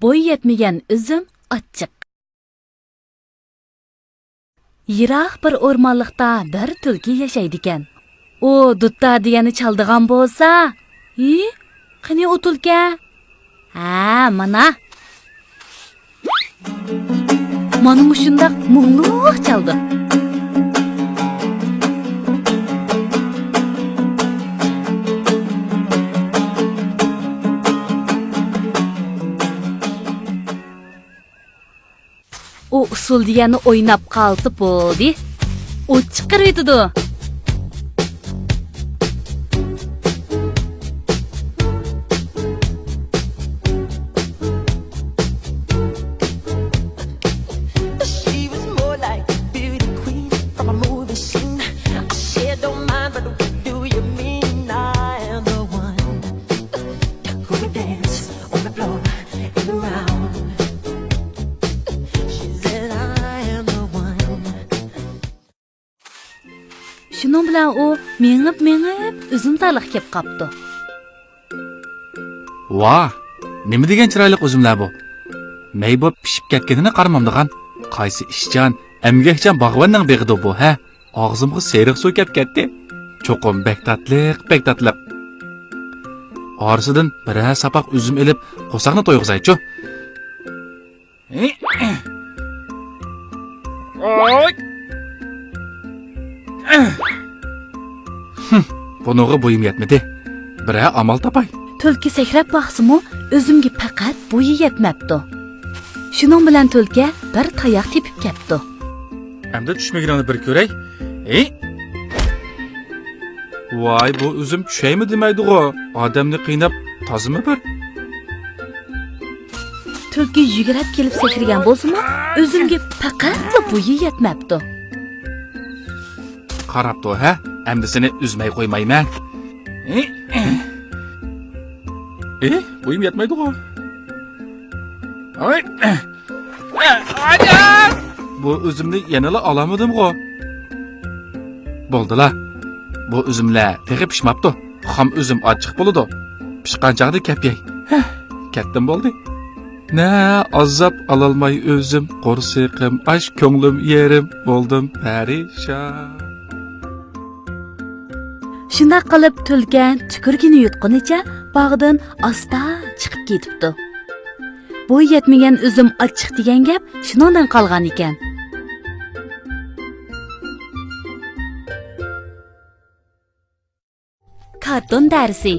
bo'yi yetmagan üzüm achchiq. Yiroq bir o'rmonliqda bir tulki yashaydi ekan. U dutta degani chaldigan bo'lsa, qani u tulka? Ha, mana. Mana shundaq mungluq chaldi. O usul degani o'ynab qoldi bo'ldi. U chiqirib etdi. Şunun bilan u mengib üzüm taliq kep qapti. Va, nima degan chiroyli üzümlar bu? Mey bo'p pishib ketganini qaramamdigan. Qaysi ishchan, emgakchan bog'vanning beg'idi bu, ha? Og'zimga seriq suv kep ketdi. Cho'qim bek tatliq. Orasidan bir sapaq üzüm elib, qo'saqni to'yg'izaychi. Oy! Bunuğa bo'yim yetmedi. Bira amal topay. Tulki sakrab baqsimi, o'zimga faqat bo'yi yetmabdi. Shuning bilan tulki bir tayoq tepib ketdi. Hamda tushmaganini bir ko'ray. Voy, bu o'zim tushaymi demaydi-ku. Odamni qiynab tozimi bir? Tulki yugurib kelib sakragan bo'lsa-mu, o'zimga faqat bo'yi yetmabdi. Qarabdi, ha? Hamda seni üzmay qo'ymayman. Bo'yim yetmaydi-ku. Ay! Ajab! Bu üzümni yanala olamadim-ku. Bo'ldi-la. Bu üzümlar teği pişmapti. Xam üzüm achchiq bo'ladi. Pishqan chaqda kep yey. Ketdim bo'ldi. Na azab alalmay özüm, qo'rsiqim, ash ko'nglim yerim, bo'ldim perişan. Shunday qilib tulkan tukurgini yutqunicha bog'dan asta chiqib ketibdi. Bo'y yetmagan üzüm achchiq degan gap shundan qolgan ekan. Karton darsi